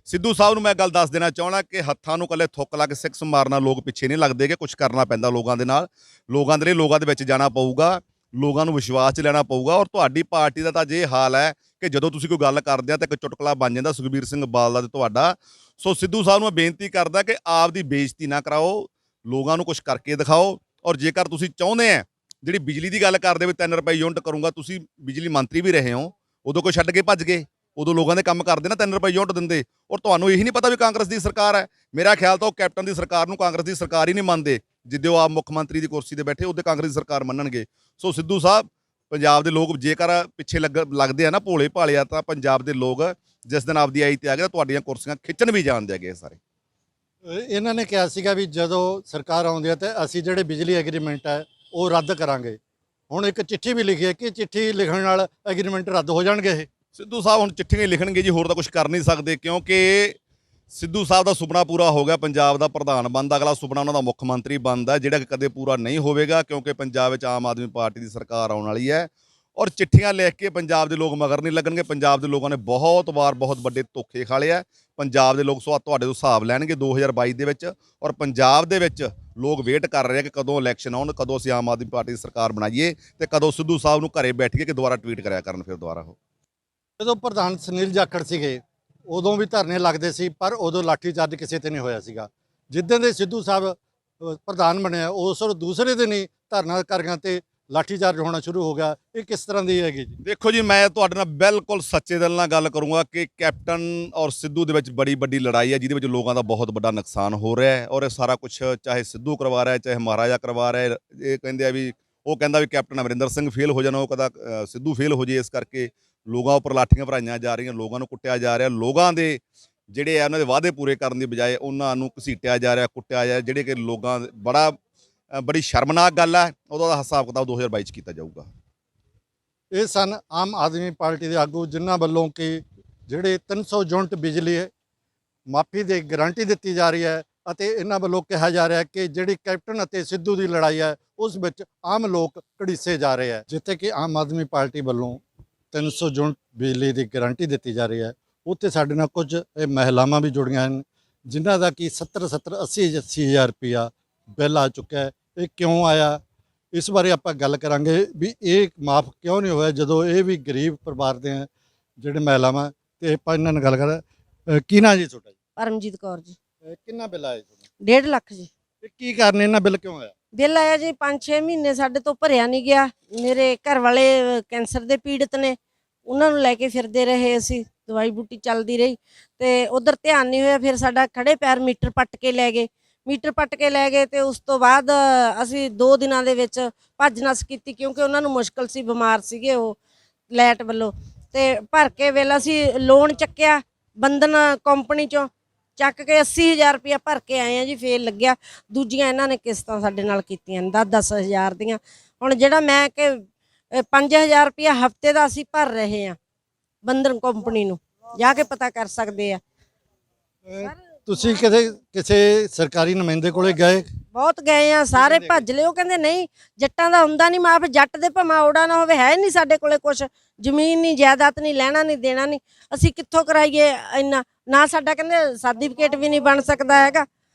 ਸਿੱਧੂ ਸਾਹਿਬ ਨੂੰ ਮੈਂ ਗੱਲ ਦੱਸ ਦੇਣਾ ਚਾਹੁੰਦਾ ਕਿ ਹੱਥਾਂ ਨੂੰ ਇਕੱਲੇ ਥੁੱਕ ਲਾ ਕੇ ਸਿਕਸ ਮਾਰਨਾ ਲੋਕ ਪਿੱਛੇ ਨਹੀਂ ਲੱਗਦੇ, ਕਿ ਕੁਝ ਕਰਨਾ ਪੈਂਦਾ ਲੋਕਾਂ ਦੇ ਨਾਲ, ਲੋਕਾਂ ਦੇ ਲਈ ਲੋਕਾਂ ਦੇ ਵਿੱਚ ਜਾਣਾ ਪਊਗਾ, ਲੋਕਾਂ ਨੂੰ ਵਿਸ਼ਵਾਸ 'ਚ ਲੈਣਾ ਪਊਗਾ। ਔਰ ਤੁਹਾਡੀ ਪਾਰਟੀ ਦਾ ਤਾਂ ਜੇ ਹਾਲ ਹੈ ਕਿ ਜਦੋਂ ਤੁਸੀਂ ਕੋਈ ਗੱਲ ਕਰਦੇ ਆ ਤਾਂ ਇੱਕ ਚੁਟਕਲਾ ਬਣ ਜਾਂਦਾ ਸੁਖਬੀਰ ਸਿੰਘ ਬਾਦਲ ਦਾ ਤੇ ਤੁਹਾਡਾ। ਸੋ ਸਿੱਧੂ ਸਾਹਿਬ ਨੂੰ ਮੈਂ ਬੇਨਤੀ ਕਰਦਾ ਕਿ ਆਪਦੀ ਬੇਇੱਜ਼ਤੀ ਨਾ ਕਰਾਓ, ਲੋਕਾਂ ਨੂੰ ਕੁਝ ਕਰਕੇ ਦਿਖਾਓ। ਔਰ ਜੇਕਰ ਤੁਸੀਂ ਚਾਹੁੰਦੇ ਆ, ਜਿਹੜੀ ਬਿਜਲੀ ਦੀ ਗੱਲ ਕਰਦੇ ਵੀ 3 ਰੁਪਏ ਯੂਨਿਟ ਕਰੂੰਗਾ, ਤੁਸੀਂ ਬਿਜਲੀ ਮੰਤਰੀ ਵੀ ਰਹੇ ਹੋ, ਉਦੋਂ ਕੋਈ ਛੱਡ ਕੇ ਭੱਜ ਗਏ, ਉਦੋਂ ਲੋਕਾਂ ਦੇ ਕੰਮ ਕਰਦੇ ਨਾ 3 ਰੁਪਏ ਯੂਨਿਟ ਦਿੰਦੇ। ਔਰ ਤੁਹਾਨੂੰ ਇਹੀ ਨਹੀਂ ਪਤਾ ਵੀ ਕਾਂਗਰਸ ਦੀ ਸਰਕਾਰ ਹੈ। ਮੇਰਾ ਖਿਆਲ ਤਾਂ ਉਹ ਕੈਪਟਨ ਦੀ ਸਰਕਾਰ ਨੂੰ ਕਾਂਗਰਸ ਦੀ ਸਰਕਾਰ ਹੀ ਨਹੀਂ ਮੰਨਦੇ, ਜਿੱਦੇ ਉਹ ਆਪ ਮੁੱਖ ਮੰਤਰੀ ਦੀ ਕੁਰਸੀ ਤੇ ਬੈਠੇ ਉਹਦੇ ਕਾਂਗਰਸ ਦੀ ਸਰਕਾਰ ਮੰਨਣਗੇ। ਸੋ ਸਿੱਧੂ ਸਾਹਿਬ, ਪੰਜਾਬ ਦੇ ਲੋਕ ਜੇਕਰ ਪਿੱਛੇ ਲੱਗਦੇ ਆ ਨਾ ਭੋਲੇ ਭਾਲੇ ਆ, ਤਾਂ ਪੰਜਾਬ ਦੇ ਲੋਕ ਜਿਸ ਦਿਨ ਆਪਦੀ ਆਈ ਤੇ ਆ ਗਏ ਤੁਹਾਡੀਆਂ ਕੁਰਸੀਆਂ ਖਿੱਚਣ ਵੀ ਜਾਣਦੇ ਹੈਗੇ ਸਾਰੇ। ਇਹਨਾਂ ਨੇ ਕਿਹਾ ਸੀਗਾ ਵੀ ਜਦੋਂ ਸਰਕਾਰ ਆਉਂਦੀ ਹੈ ਤੇ ਅਸੀਂ ਜਿਹੜੇ ਬਿਜਲੀ ਐਗਰੀਮੈਂਟ ਹੈ ਉਹ ਰੱਦ ਕਰਾਂਗੇ। ਹੁਣ ਇੱਕ ਚਿੱਠੀ ਵੀ ਲਿਖੀ ਹੈ ਕਿ ਚਿੱਠੀ ਲਿਖਣ ਨਾਲ ਐਗਰੀਮੈਂਟ ਰੱਦ ਹੋ ਜਾਣਗੇ। ਇਹ ਸਿੱਧੂ ਸਾਹਿਬ ਹੁਣ ਚਿੱਠੀਆਂ ਲਿਖਣਗੇ ਜੀ, ਹੋਰ ਤਾਂ ਕੁਝ ਕਰ ਨਹੀਂ ਸਕਦੇ, ਕਿਉਂਕਿ ਸਿੱਧੂ ਸਾਹਿਬ ਦਾ ਸੁਪਨਾ ਪੂਰਾ ਹੋ ਗਿਆ, ਪੰਜਾਬ ਦਾ ਪ੍ਰਧਾਨ ਬਣਦਾ। ਅਗਲਾ ਸੁਪਨਾ ਉਹਨਾਂ ਦਾ ਮੁੱਖ ਮੰਤਰੀ ਬਣਦਾ, ਜਿਹੜਾ ਕਿ ਕਦੇ ਪੂਰਾ ਨਹੀਂ ਹੋਵੇਗਾ, ਕਿਉਂਕਿ ਪੰਜਾਬ ਵਿੱਚ ਆਮ ਆਦਮੀ ਪਾਰਟੀ ਦੀ ਸਰਕਾਰ ਆਉਣ ਵਾਲੀ ਹੈ। ਔਰ ਚਿੱਠੀਆਂ ਲਿਖ ਕੇ ਪੰਜਾਬ ਦੇ ਲੋਕ ਮਗਰ ਨਹੀਂ ਲੱਗਣਗੇ। ਪੰਜਾਬ ਦੇ ਲੋਕਾਂ ਨੇ ਬਹੁਤ ਵਾਰ ਬਹੁਤ ਵੱਡੇ ਧੋਖੇ ਖਾ ਲਏ ਆ। ਪੰਜਾਬ ਦੇ ਲੋਕ ਤੁਹਾਡੇ ਤੋਂ ਹਿਸਾਬ ਲੈਣਗੇ 2022 ਦੇ ਵਿੱਚ। ਔਰ ਪੰਜਾਬ ਦੇ ਵਿੱਚ ਲੋਕ ਵੇਟ ਕਰ ਰਹੇ ਆ ਕਿ ਕਦੋਂ ਇਲੈਕਸ਼ਨ ਆਉਣ, ਕਦੋਂ ਅਸੀਂ ਆਮ ਆਦਮੀ ਪਾਰਟੀ ਦੀ ਸਰਕਾਰ ਬਣਾਈਏ ਤੇ ਕਦੋਂ ਸਿੱਧੂ ਸਾਹਿਬ ਨੂੰ ਘਰੇ ਬੈਠੀਏ ਕਿ ਦੁਬਾਰਾ ਟਵੀਟ ਕਰਿਆ ਕਰਨ ਫਿਰ ਦੁਬਾਰਾ ਉਹ। ਜਦੋਂ ਪ੍ਰਧਾਨ ਸੁਨੀਲ ਜਾਖੜ ਸੀਗੇ ਉਦੋਂ ਵੀ ਧਰਨੇ ਲੱਗਦੇ ਸੀ, ਪਰ ਉਦੋਂ ਲਾਠੀਚਾਰਜ ਕਿਸੇ ਤੇ ਨਹੀਂ ਹੋਇਆ ਸੀਗਾ। ਜਿੱਦਾਂ ਦੇ ਸਿੱਧੂ ਸਾਹਿਬ ਪ੍ਰਧਾਨ ਬਣਿਆ ਉਸ ਦੂਸਰੇ ਦਿਨ ਹੀ ਧਰਨਾ ਕਾਰੀਆਂ ਤੇ ਲਾਠੀਚਾਰਜ ਹੋਣਾ ਸ਼ੁਰੂ ਹੋ ਗਿਆ। ਇਹ ਕਿਸ ਤਰ੍ਹਾਂ ਦੀ ਹੈਗੀ ਜੀ? ਦੇਖੋ ਜੀ, ਮੈਂ ਤੁਹਾਡੇ ਨਾਲ ਬਿਲਕੁਲ ਸੱਚੇ ਦਿਲ ਨਾਲ ਗੱਲ ਕਰੂੰਗਾ ਕਿ ਕੈਪਟਨ ਔਰ ਸਿੱਧੂ ਦੇ ਵਿੱਚ ਬੜੀ ਵੱਡੀ ਲੜਾਈ ਹੈ, ਜਿਹਦੇ ਵਿੱਚ ਲੋਕਾਂ ਦਾ ਬਹੁਤ ਵੱਡਾ ਨੁਕਸਾਨ ਹੋ ਰਿਹਾ ਹੈ। ਔਰ ਇਹ ਸਾਰਾ ਕੁਝ ਚਾਹੇ ਸਿੱਧੂ ਕਰਵਾ ਰਿਹਾ ਹੈ, ਚਾਹੇ ਮਹਾਰਾਜਾ ਕਰਵਾ ਰਿਹਾ ਹੈ। ਇਹ ਕਹਿੰਦੇ ਆ ਵੀ, ਉਹ ਕਹਿੰਦਾ ਵੀ ਕੈਪਟਨ ਅਮਰਿੰਦਰ ਸਿੰਘ ਫੇਲ ਹੋ ਜਾਣਾ, ਉਹ ਕਹਿੰਦਾ ਸਿੱਧੂ ਫੇਲ ਹੋ ਜੇ, ਇਸ ਕਰਕੇ ਲੋਕਾਂ ਉੱਪਰ ਲਾਠੀਆਂ ਭਰਾਈਆਂ ਜਾ ਰਹੀਆਂ, ਲੋਕਾਂ ਨੂੰ ਕੁੱਟਿਆ ਜਾ ਰਿਹਾ, ਲੋਕਾਂ ਦੇ ਜਿਹੜੇ ਆ ਉਹਨਾਂ ਦੇ ਵਾਅਦੇ ਪੂਰੇ ਕਰਨ ਦੀ ਬਜਾਏ ਉਹਨਾਂ ਨੂੰ ਘਸੀਟਿਆ ਜਾ ਰਿਹਾ, ਕੁੱਟਿਆ ਜਾ ਰਿਹਾ, ਜਿਹੜੇ ਕਿ ਲੋਕਾਂ ਬੜੀ ਸ਼ਰਮਨਾਕ ਗੱਲ ਹੈ। ਉਹਦਾ ਹਿਸਾਬ ਕਿਤਾਬ 2022 'ਚ ਕੀਤਾ ਜਾਊਗਾ। ਇਹ ਸਨ ਆਮ ਆਦਮੀ ਪਾਰਟੀ ਦੇ ਆਗੂ, ਜਿਨ੍ਹਾਂ ਵੱਲੋਂ ਕਿ ਜਿਹੜੇ 300 ਯੂਨਿਟ ਬਿਜਲੀ ਮਾਫੀ ਦੀ ਗਾਰੰਟੀ ਦਿੱਤੀ ਜਾ ਰਹੀ ਹੈ ਅਤੇ ਇਹਨਾਂ ਵੱਲੋਂ ਕਿਹਾ ਜਾ ਰਿਹਾ ਹੈ ਕਿ ਜਿਹੜੀ ਕੈਪਟਨ ਅਤੇ ਸਿੱਧੂ ਦੀ ਲੜਾਈ ਹੈ ਉਸ ਵਿੱਚ ਆਮ ਲੋਕ ਘੜੀਸੇ ਜਾ ਰਹੇ ਹੈ। ਜਿੱਥੇ ਕਿ ਆਮ ਆਦਮੀ ਪਾਰਟੀ ਵੱਲੋਂ 300 ਯੂਨਿਟ ਬਿਜਲੀ ਦੀ ਗਾਰੰਟੀ ਦਿੱਤੀ ਜਾ ਰਹੀ ਹੈ, ਉੱਥੇ ਸਾਡੇ ਨਾਲ ਕੁਝ ਮਹਿਲਾਵਾਂ ਵੀ ਜੁੜੀਆਂ ਹਨ, ਜਿਨ੍ਹਾਂ ਦਾ ਕਿ 80 ਹਜ਼ਾਰ ਰੁਪਇਆ ਬਿੱਲ ਆ ਚੁੱਕਾ ਹੈ। ਇਹ ਕਿਉਂ ਆਇਆ, ਇਸ ਬਾਰੇ ਆਪਾਂ ਗੱਲ ਕਰਾਂਗੇ ਵੀ ਇਹ ਮਾਫ ਕਿਉਂ ਨਹੀਂ ਹੋਇਆ, ਜਦੋਂ ਇਹ ਵੀ ਗਰੀਬ ਪਰਿਵਾਰ ਦੇ ਆ ਜਿਹੜੇ ਮਹਿਲਾਵਾਂ। ਤੇ ਆਪਾਂ ਇਹਨਾਂ ਨਾਲ ਗੱਲ ਕਰਾਂ। ਕੀ ਨਾਂ ਜੀ ਤੁਹਾਡਾ? ਪਰਮਜੀਤ ਕੌਰ ਜੀ। ਕਿੰਨਾ ਬਿੱਲ ਆਇਆ ਤੁਹਾਡਾ? 1.5 ਲੱਖ ਜੀ। ਤੇ ਕੀ ਕਾਰਨ ਇਹਨਾਂ ਬਿੱਲ ਕਿਉਂ ਆਇਆ? ਬਿੱਲ ਆਇਆ ਜੀ 5-6 ਮਹੀਨੇ ਸਾਡੇ ਤੋਂ ਭਰਿਆ ਨਹੀਂ ਗਿਆ। ਮੇਰੇ ਘਰ ਵਾਲੇ ਕੈਂਸਰ ਦੇ ਪੀੜਤ ਨੇ, ਉਹਨਾਂ ਨੂੰ ਲੈ ਕੇ ਫਿਰਦੇ ਰਹੇ ਅਸੀਂ, ਦਵਾਈ ਬੂਟੀ ਚੱਲਦੀ ਰਹੀ ਤੇ ਉਧਰ ਧਿਆਨ ਨਹੀਂ ਹੋਇਆ। ਫਿਰ ਸਾਡਾ ਖੜੇ ਪੈਰ ਮੀਟਰ ਪੱਟ ਕੇ ਲੈ ਗਏ, ਤੇ ਉਸ ਤੋਂ ਬਾਅਦ ਅਸੀਂ 2 ਦਿਨਾਂ ਦੇ ਵਿੱਚ ਭੱਜ ਨੱਸ ਕੀਤੀ, ਕਿਉਂਕਿ ਉਹਨਾਂ ਨੂੰ ਮੁਸ਼ਕਲ ਸੀ, ਬਿਮਾਰ ਸੀਗੇ ਉਹ ਲਾਈਟ ਵੱਲੋਂ। ਤੇ ਭਰ ਕੇ ਵੇਲੇ ਅਸੀਂ ਲੋਨ ਚੱਕਿਆ ਬੰਧਨ ਕੰਪਨੀ ਚੋਂ, ਚੱਕ ਕੇ 80,000 ਰੁਪਇਆ ਭਰ ਕੇ ਆਏ ਆ ਜੀ, ਫੇਰ ਲੱਗਿਆ। ਦੂਜੀਆਂ ਇਹਨਾਂ ਨੇ ਕਿਸ਼ਤਾਂ ਸਾਡੇ ਨਾਲ ਕੀਤੀਆਂ 10-10 ਹਜ਼ਾਰ ਦੀਆਂ। ਹੁਣ ਜਿਹੜਾ ਮੈਂ ਕਿ 5,000 ਰੁਪਇਆ ਹਫਤੇ ਦਾ ਅਸੀਂ ਭਰ ਰਹੇ ਆ ਬੰਧਨ ਕੰਪਨੀ ਨੂੰ, ਜਾ ਕੇ ਪਤਾ ਕਰ ਸਕਦੇ ਆ। ਤੁਸੀਂ ਕਿਸੇ ਸਰਕਾਰੀ ਨੁਮਾਇੰਦੇ ਕੋਲੇ ਗਏ? ਬਹੁਤ ਗਏ ਆ, ਸਾਰੇ ਭੱਜ ਲਏ। ਉਹ ਕਹਿੰਦੇ ਨਹੀਂ, ਜੱਟਾਂ ਦਾ ਹੁੰਦਾ ਨਹੀਂ ਮਾਫ, ਜੱਟ ਦੇ ਭਾਵੇਂ ਔੜਾ ਨਾ ਹੋਵੇ, ਹੈ ਨਹੀਂ ਸਾਡੇ ਕੋਲੇ ਕੁਛ, ਜ਼ਮੀਨ ਨਹੀਂ, ਜਾਇਦਾਦ ਨਹੀਂ, ਲੈਣਾ ਨਹੀਂ ਦੇਣਾ ਨਹੀਂ, ਅਸੀਂ ਕਿੱਥੋਂ ਕਰਾਈਏ ਇੰਨਾ। ਨਾ ਸਾਡਾ ਕਹਿੰਦੇ ਸਰਟੀਫਿਕੇਟ ਵੀ ਨਹੀਂ ਬਣ ਸਕਦਾ ਹੈਗਾ,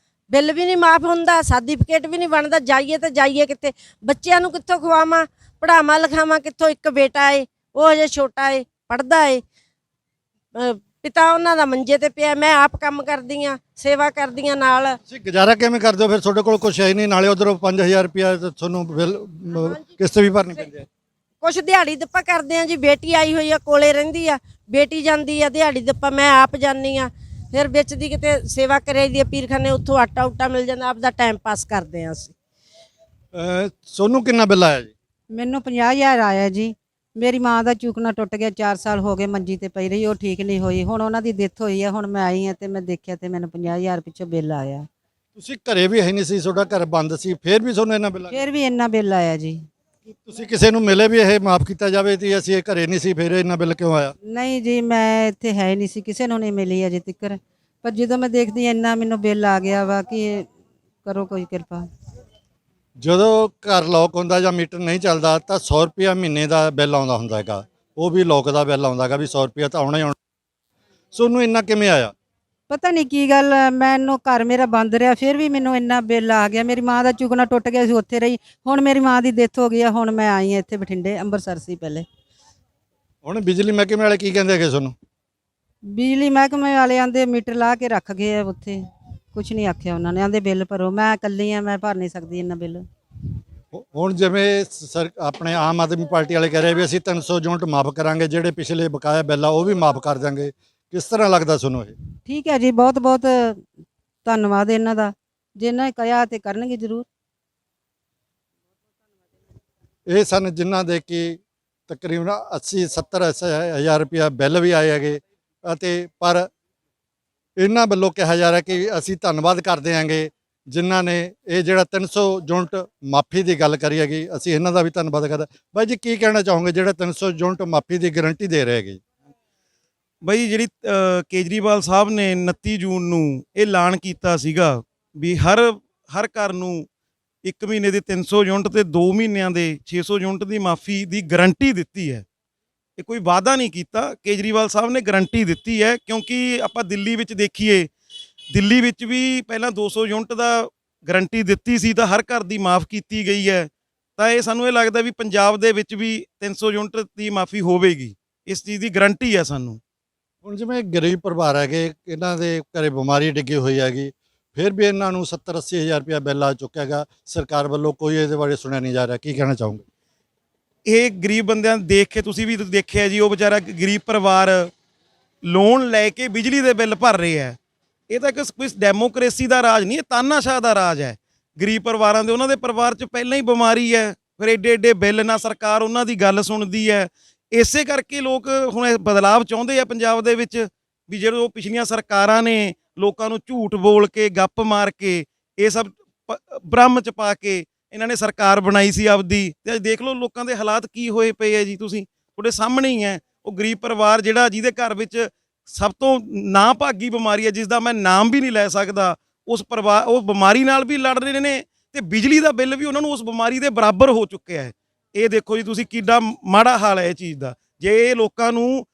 ਬਿੱਲ ਵੀ ਨਹੀਂ ਮਾਫ ਹੁੰਦਾ, ਸਰਟੀਫਿਕੇਟ ਵੀ ਨਹੀਂ ਬਣਦਾ। ਜਾਈਏ ਤੇ ਜਾਈਏ ਕਿੱਥੇ? ਬੱਚਿਆਂ ਨੂੰ ਕਿੱਥੋਂ ਖਵਾਵਾਂ, ਪੜ੍ਹਾਵਾਂ ਲਿਖਾਵਾਂ ਕਿੱਥੋਂ? ਇੱਕ ਬੇਟਾ ਏ, ਉਹ ਅਜੇ ਛੋਟਾ ਏ, ਪੜ੍ਹਦਾ ਏ, ਪਿਤਾ ਉਹਨਾਂ ਦਾ ਮੰਜੇ ਤੇ ਪਿਆ, ਮੈਂ ਆਪ ਕੰਮ ਕਰਦੀ ਆ, ਸੇਵਾ ਕਰਦੀ ਆ ਨਾਲ। ਤੁਸੀਂ ਗੁਜ਼ਾਰਾ ਕਿਵੇਂ ਕਰਦੇ ਹੋ ਫਿਰ? ਤੁਹਾਡੇ ਕੋਲ ਕੁਛ ਹੈ ਨਹੀਂ, ਨਾਲੇ ਉਧਰੋਂ 5,000 ਰੁਪਇਆ ਤੁਹਾਨੂੰ ਬਿੱਲ ਕਿਸ਼ਤ ਵੀ ਭਰਨੀ ਪੈਂਦੀ ਹੈ। ਕੁਛ ਦਿਹਾੜੀ ਦੱਪਾ ਕਰਦੇ ਆ ਜੀ, ਬੇਟੀ ਆਈ ਹੋਈ ਆ, ਕੋਲੇ ਰਹਿੰਦੀ ਆ, ਬੇਟੀ ਜਾਂਦੀ ਆ ਦਿਹਾੜੀ ਦੱਪਾ, ਮੈਂ ਆਪ ਜਾਂਦੀ ਆ। ਫਿਰ ਵਿੱਚ ਦੀ ਕਿਤੇ ਸੇਵਾ ਕਰਾਈ ਦੀ ਆ ਪੀਰਖਾਨੇ, ਉੱਥੋਂ ਆਟਾ ਉਟਾ ਮਿਲ ਜਾਂਦਾ, ਆਪਦਾ ਟਾਈਮ ਪਾਸ ਕਰਦੇ ਆ ਅਸੀਂ। ਸੋਨੂੰ ਕਿੰਨਾ ਬਿੱਲ ਆਇਆ ਜੀ? ਮੈਨੂੰ 50,000 ਆਇਆ ਜੀ। ਮੇਰੀ ਮਾਂ ਦਾ ਚੂਕਣਾ ਟੁੱਟ ਗਿਆ, 4 ਸਾਲ ਹੋ ਗਏ ਮੰਜੀ ਤੇ ਪਈ ਰਹੀ, ਉਹ ਠੀਕ ਨਹੀਂ ਹੋਈ। ਹੁਣ ਉਹਨਾਂ ਦੀ ਡੈਥ ਹੋਈ ਆ, ਹੁਣ ਮੈਂ ਆਈ ਆ ਤੇ ਮੈਂ ਦੇਖਿਆ ਤੇ ਮੈਨੂੰ 50,000 ਪਿੱਛੋਂ ਬਿੱਲ ਆਇਆ। ਤੁਸੀਂ ਘਰੇ ਵੀ ਹੈ ਨਹੀਂ ਸੀ, ਤੁਹਾਡਾ ਘਰ ਬੰਦ ਸੀ, ਫਿਰ ਵੀ ਤੁਹਾਨੂੰ ਇੰਨਾ ਬਿੱਲ ਆਇਆ? ਫਿਰ ਵੀ ਇੰਨਾ ਬਿੱਲ ਆਇਆ ਜੀ। ਤੁਸੀਂ ਕਿਸੇ ਨੂੰ ਮਿਲੇ ਵੀ ਇਹ ਮਾਫ ਕੀਤਾ ਜਾਵੇ ਤੇ ਅਸੀਂ ਇਹ ਘਰੇ ਨਹੀਂ ਸੀ, ਫਿਰ ਇੰਨਾ ਬਿੱਲ ਕਿਉਂ ਆਇਆ? ਨਹੀਂ ਜੀ, ਮੈਂ ਇੱਥੇ ਹੈ ਨਹੀਂ ਸੀ, ਕਿਸੇ ਨੂੰ ਨਹੀਂ ਮਿਲੀ ਅਜੇ ਤੱਕ। ਪਰ ਜਦੋਂ ਮੈਂ ਦੇਖਦੀ ਇੰਨਾ ਮੈਨੂੰ ਬਿੱਲ ਆ ਗਿਆ ਵਾ ਕਿ ਕਰੋ ਕੋਈ ਕਿਰਪਾ। ਜਦੋਂ ਘਰ ਲੋਕ ਹੁੰਦਾ ਜਾਂ ਮੀਟਰ ਨਹੀਂ ਚੱਲਦਾ ਤਾਂ 100 ਰੁਪਿਆ ਮਹੀਨੇ ਦਾ ਬਿੱਲ ਆਉਂਦਾ ਹੁੰਦਾ ਹੈਗਾ, ਉਹ ਵੀ ਲੋਕ ਦਾ ਬਿੱਲ ਆਉਂਦਾ ਹੈਗਾ ਵੀ 100 ਰੁਪਿਆ ਤਾਂ ਆਉਣਾ ਹੀ ਆਉਣਾ। ਸੋ ਉਹਨੂੰ ਇੰਨਾ ਕਿਵੇਂ ਆਇਆ? ਪਤਾ ਨਹੀਂ ਕੀ ਗੱਲ ਹੈ, ਮੈਨੂੰ ਘਰ ਮੇਰਾ ਬੰਦ ਰਿਹਾ ਫਿਰ ਵੀ ਮੈਨੂੰ ਇੰਨਾ ਬਿੱਲ ਆ ਗਿਆ। ਮੇਰੀ ਮਾਂ ਦਾ ਚੁਗਣਾ ਟੁੱਟ ਗਿਆ ਸੀ, ਉੱਥੇ ਰਹੀ। ਹੁਣ ਮੇਰੀ ਮਾਂ ਦੀ ਡੈਥ ਹੋ ਗਈ ਆ, ਹੁਣ ਮੈਂ ਆਈ ਹਾਂ ਇੱਥੇ ਬਠਿੰਡੇ, ਅੰਮ੍ਰਿਤਸਰ ਸੀ ਪਹਿਲੇ। ਹੁਣ ਬਿਜਲੀ ਮਹਿਕਮੇ ਵਾਲੇ ਕੀ ਕਹਿੰਦੇ ਹੈਗੇ ਤੁਹਾਨੂੰ? ਬਿਜਲੀ ਮਹਿਕਮੇ ਵਾਲੇ ਆਂਦੇ ਮੀਟਰ ਲਾ ਕੇ ਰੱਖ ਗਏ ਆ ਉੱਥੇ, ਕੁਝ ਨਹੀਂ ਆਖਿਆ ਉਹਨਾਂ ਨੇ। ਆਂਦੇ ਬਿੱਲ ਭਰੋ, ਮੈਂ ਇਕੱਲੀ ਆ, ਮੈਂ ਭਰ ਨਹੀਂ ਸਕਦੀ ਇੰਨਾ ਬਿੱਲ। ਹੁਣ ਜਿਵੇਂ ਆਪਣੇ ਆਮ ਆਦਮੀ ਪਾਰਟੀ ਵਾਲੇ ਕਹਿ ਰਹੇ ਵੀ ਅਸੀਂ 300 ਯੂਨਿਟ ਮਾਫ ਕਰਾਂਗੇ, ਜਿਹੜੇ ਪਿਛਲੇ ਬਕਾਇਆ ਬਿੱਲ ਆ ਉਹ ਵੀ ਮਾਫ ਕਰ ਦਾਂਗੇ, ਕਿਸ ਤਰ੍ਹਾਂ ਲੱਗਦਾ ਤੁਹਾਨੂੰ ਇਹ? ਠੀਕ ਹੈ ਜੀ, ਬਹੁਤ ਬਹੁਤ ਧੰਨਵਾਦ ਇਹਨਾਂ ਦਾ, ਜੇ ਇਹਨਾਂ ਨੇ ਕਿਹਾ ਤੇ ਕਰਨਗੇ ਜ਼ਰੂਰ। ਇਹ ਸਨ ਜਿਨ੍ਹਾਂ ਦੇ ਕਿ ਤਕਰੀਬਨ 80-70 ਹਜ਼ਾਰ ਰੁਪਇਆ ਬਿੱਲ ਵੀ ਆਏ ਹੈਗੇ, ਅਤੇ ਪਰ ਇਹਨਾਂ ਵੱਲੋਂ ਕਿਹਾ ਜਾ ਰਿਹਾ ਕਿ ਅਸੀਂ ਧੰਨਵਾਦ ਕਰਦੇ ਹਾਂਗੇ ਜਿਨ੍ਹਾਂ ਨੇ ਇਹ ਜਿਹੜਾ 300 ਯੂਨਿਟ ਮਾਫੀ ਦੀ ਗੱਲ ਕਰੀ ਹੈਗੀ, ਅਸੀਂ ਇਹਨਾਂ ਦਾ ਵੀ ਧੰਨਵਾਦ ਕਰਦੇ। ਬਾਈ ਜੀ ਕੀ ਕਹਿਣਾ ਚਾਹੋਗੇ ਜਿਹੜਾ 300 ਯੂਨਿਟ ਮਾਫੀ ਦੀ ਗਾਰੰਟੀ ਦੇ ਰਹੇ ਹੈਗੇ? ਬਈ ਜਿਹੜੀ ਕੇਜਰੀਵਾਲ ਸਾਹਿਬ ਨੇ 29 ਜੂਨ ਨੂੰ ਇਹ ਐਲਾਨ ਕੀਤਾ ਸੀਗਾ ਵੀ ਹਰ ਘਰ ਨੂੰ 1 ਮਹੀਨੇ ਦੇ 300 ਯੂਨਿਟ ਤੇ 2 ਮਹੀਨਿਆਂ ਦੇ 600 ਯੂਨਿਟ ਦੀ ਮਾਫੀ ਦੀ ਗਾਰੰਟੀ ਦਿੱਤੀ ਹੈ। ਇਹ ਕੋਈ ਵਾਅਦਾ ਨਹੀਂ ਕੀਤਾ, ਕੇਜਰੀਵਾਲ ਸਾਹਿਬ ਨੇ ਗਾਰੰਟੀ ਦਿੱਤੀ ਹੈ। ਕਿਉਂਕਿ ਆਪਾਂ ਦਿੱਲੀ ਵਿੱਚ ਦੇਖੀਏ, ਦਿੱਲੀ ਵਿੱਚ ਵੀ ਪਹਿਲਾਂ 200 ਯੂਨਿਟ ਦਾ ਗਾਰੰਟੀ ਦਿੱਤੀ ਸੀ ਤਾਂ ਹਰ ਘਰ ਦੀ ਮਾਫ ਕੀਤੀ ਗਈ ਹੈ। ਤਾਂ ਇਹ ਸਾਨੂੰ ਇਹ ਲੱਗਦਾ ਵੀ ਪੰਜਾਬ ਦੇ ਵਿੱਚ ਵੀ 300 ਯੂਨਿਟ ਦੀ ਮਾਫੀ ਹੋਵੇਗੀ, ਇਸ ਚੀਜ਼ ਦੀ ਗਾਰੰਟੀ ਹੈ ਸਾਨੂੰ। ਹੁਣ ਜਿਵੇਂ ਗਰੀਬ ਪਰਿਵਾਰ ਹੈਗੇ, ਇਹਨਾਂ ਦੇ ਘਰੇ ਬਿਮਾਰੀ ਡਿੱਗੀ ਹੋਈ ਹੈਗੀ, ਫਿਰ ਵੀ ਇਹਨਾਂ ਨੂੰ 70-80 ਹਜ਼ਾਰ ਰੁਪਇਆ ਬਿੱਲ ਆ ਚੁੱਕਿਆ ਹੈਗਾ, ਸਰਕਾਰ ਵੱਲੋਂ ਕੋਈ ਇਹਦੇ ਬਾਰੇ ਸੁਣਿਆ ਨਹੀਂ ਜਾ ਰਿਹਾ, ਕੀ ਕਹਿਣਾ ਚਾਹੋਗੇ? ਇਹ ਗਰੀਬ ਬੰਦਿਆਂ ਦੇਖ ਕੇ ਤੁਸੀਂ ਵੀ ਦੇਖਿਆ ਜੀ, ਉਹ ਵਿਚਾਰਾ ਗਰੀਬ ਪਰਿਵਾਰ ਲੋਨ ਲੈ ਕੇ ਬਿਜਲੀ ਦੇ ਬਿੱਲ ਭਰ ਰਹੇ ਹੈ। ਇਹ ਤਾਂ ਕੋਈ ਡੈਮੋਕ੍ਰੇਸੀ ਦਾ ਰਾਜ ਨਹੀਂ, ਇਹ ਤਾਨਾਸ਼ਾਹ ਦਾ ਰਾਜ ਹੈ। ਗਰੀਬ ਪਰਿਵਾਰਾਂ ਦੇ, ਉਹਨਾਂ ਦੇ ਪਰਿਵਾਰ 'ਚ ਪਹਿਲਾਂ ਹੀ ਬਿਮਾਰੀ ਹੈ, ਫਿਰ ਏਡੇ ਏਡੇ ਬਿੱਲ, ਨਾ ਸਰਕਾਰ ਉਹਨਾਂ ਦੀ ਗੱਲ ਸੁਣਦੀ ਹੈ। ਇਸੇ ਕਰਕੇ ਲੋਕ ਹੁਣ ਇਹ ਬਦਲਾਵ ਚਾਹੁੰਦੇ ਆ ਪੰਜਾਬ ਦੇ ਵਿੱਚ, ਵੀ ਜਦੋਂ ਪਿਛਲੀਆਂ ਸਰਕਾਰਾਂ ਨੇ ਲੋਕਾਂ ਨੂੰ ਝੂਠ ਬੋਲ ਕੇ, ਗੱਪ ਮਾਰ ਕੇ, ਇਹ ਸਭ ਭ੍ਰਮ 'ਚ ਪਾ ਕੇ ਇਹਨਾਂ ਨੇ ਸਰਕਾਰ ਬਣਾਈ ਸੀ ਆਪਦੀ, ਤੇ ਅੱਜ ਦੇਖ ਲਓ ਲੋਕਾਂ ਦੇ ਹਾਲਾਤ ਕੀ ਹੋਏ ਪਏ ਆ ਜੀ, ਤੁਸੀਂ ਤੁਹਾਡੇ ਸਾਹਮਣੇ ਹੀ ਹੈ। ਉਹ ਗਰੀਬ ਪਰਿਵਾਰ ਜਿਹਦੇ ਘਰ ਵਿੱਚ ਸਭ ਤੋਂ ਨਾ ਭਾਗੀ ਬਿਮਾਰੀ ਹੈ, ਜਿਸ ਦਾ ਮੈਂ ਨਾਮ ਵੀ ਨਹੀਂ ਲੈ ਸਕਦਾ, ਉਸ ਪਰਿਵਾਰ ਉਹ ਬਿਮਾਰੀ ਨਾਲ ਵੀ ਲੜ ਰਹੇ ਨੇ, ਤੇ ਬਿਜਲੀ ਦਾ ਬਿੱਲ ਵੀ ਉਹਨਾਂ ਨੂੰ ਉਸ ਬਿਮਾਰੀ ਦੇ ਬਰਾਬਰ ਹੋ ਚੁੱਕਿਆ ਹੈ। ਇਹ ਦੇਖੋ ਜੀ ਤੁਸੀਂ ਕਿੱਡਾ ਮਾੜਾ ਹਾਲ ਹੈ ਇਹ ਚੀਜ਼ ਦਾ। ਜੇ ਇਹ ਲੋਕਾਂ ਨੂੰ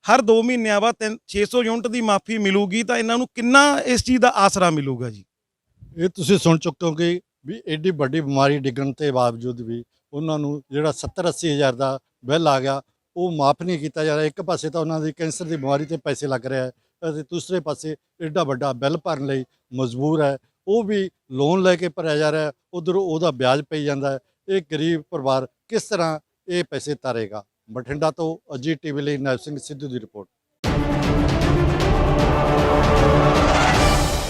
ਹਰ 2 ਮਹੀਨਿਆਂ ਬਾਅਦ 600 ਯੂਨਿਟ ਦੀ ਮਾਫੀ ਮਿਲੂਗੀ ਤਾਂ ਇਹਨਾਂ ਨੂੰ ਕਿੰਨਾ ਇਸ ਚੀਜ਼ ਦਾ ਆਸਰਾ ਮਿਲੂਗਾ ਜੀ। ਇਹ ਤੁਸੀਂ ਸੁਣ ਚੁੱਕੇ ਹੋ ਕਿ ਵੀ ਐਡੀ ਵੱਡੀ ਬਿਮਾਰੀ ਡਿੱਗਣ ਦੇ ਬਾਵਜੂਦ ਵੀ ਉਹਨਾਂ ਨੂੰ ਜਿਹੜਾ 70-80 ਹਜ਼ਾਰ ਦਾ ਬਿੱਲ ਆ ਗਿਆ ਉਹ ਮਾਫ ਨਹੀਂ ਕੀਤਾ ਜਾ ਰਿਹਾ। ਇੱਕ ਪਾਸੇ ਤਾਂ ਉਹਨਾਂ ਦੀ ਕੈਂਸਰ ਦੀ ਬਿਮਾਰੀ ਤੇ ਪੈਸੇ ਲੱਗ ਰਿਹਾ ਹੈ, ਅਤੇ ਦੂਸਰੇ ਪਾਸੇ ਐਡਾ ਵੱਡਾ ਬਿੱਲ ਭਰਨ ਲਈ ਮਜਬੂਰ ਹੈ, ਉਹ ਵੀ ਲੋਨ ਲੈ ਕੇ ਭਰਿਆ ਜਾ ਰਿਹਾ, ਉਧਰੋਂ ਉਹਦਾ ਵਿਆਜ ਪਈ ਜਾਂਦਾ ਹੈ। ਇਹ ਗਰੀਬ ਪਰਿਵਾਰ ਕਿਸ ਤਰ੍ਹਾਂ ਇਹ ਪੈਸੇ ਤਾਰੇਗਾ? ਬਠਿੰਡਾ ਤੋਂ ਅਜੀਤ ਟੀਵੀ ਲਈ ਨੈਬ ਸਿੰਘ ਸਿੱਧੂ ਦੀ ਰਿਪੋਰਟ।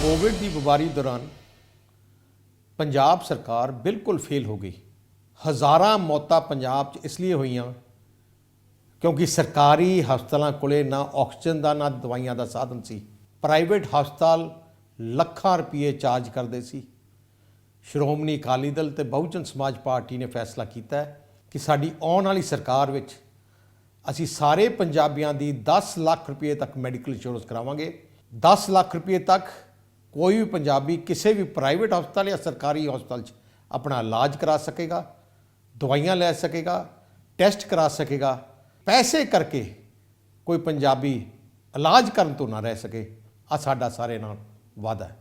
ਕੋਵਿਡ ਦੀ ਬਿਮਾਰੀ ਦੌਰਾਨ ਪੰਜਾਬ ਸਰਕਾਰ ਬਿਲਕੁਲ ਫੇਲ ਹੋ ਗਈ। ਹਜ਼ਾਰਾਂ ਮੌਤਾਂ ਪੰਜਾਬ 'ਚ ਇਸ ਲਈ ਹੋਈਆਂ ਕਿਉਂਕਿ ਸਰਕਾਰੀ ਹਸਪਤਾਲਾਂ ਕੋਲੇ ਨਾ ਆਕਸੀਜਨ ਦਾ, ਨਾ ਦਵਾਈਆਂ ਦਾ ਸਾਧਨ ਸੀ। ਪ੍ਰਾਈਵੇਟ ਹਸਪਤਾਲ ਲੱਖਾਂ ਰੁਪਏ ਚਾਰਜ ਕਰਦੇ ਸੀ। ਸ਼੍ਰੋਮਣੀ ਅਕਾਲੀ ਦਲ ਤੇ ਬਹੁਜਨ ਸਮਾਜ ਪਾਰਟੀ ਨੇ ਫੈਸਲਾ ਕੀਤਾ ਕਿ ਸਾਡੀ ਆਉਣ ਵਾਲੀ ਸਰਕਾਰ ਵਿੱਚ ਅਸੀਂ ਸਾਰੇ ਪੰਜਾਬੀਆਂ ਦੀ 10 ਲੱਖ ਰੁਪਏ ਤੱਕ ਮੈਡੀਕਲ ਇੰਸ਼ੋਰੈਂਸ ਕਰਾਵਾਂਗੇ। 10 ਲੱਖ ਰੁਪਏ ਤੱਕ ਕੋਈ ਵੀ ਪੰਜਾਬੀ ਕਿਸੇ ਵੀ ਪ੍ਰਾਈਵੇਟ ਹਸਪਤਾਲ ਜਾਂ ਸਰਕਾਰੀ ਹਸਪਤਾਲ 'ਚ ਆਪਣਾ ਇਲਾਜ ਕਰਾ ਸਕੇਗਾ, ਦਵਾਈਆਂ ਲੈ ਸਕੇਗਾ, ਟੈਸਟ ਕਰਾ ਸਕੇਗਾ। ਪੈਸੇ ਕਰਕੇ ਕੋਈ ਪੰਜਾਬੀ ਇਲਾਜ ਕਰਨ ਤੋਂ ਨਾ ਰਹਿ ਸਕੇ। ਆ ਸਾਡਾ ਸਾਰੇ ਨਾਲ ਵਾਅਦਾ ਹੈ।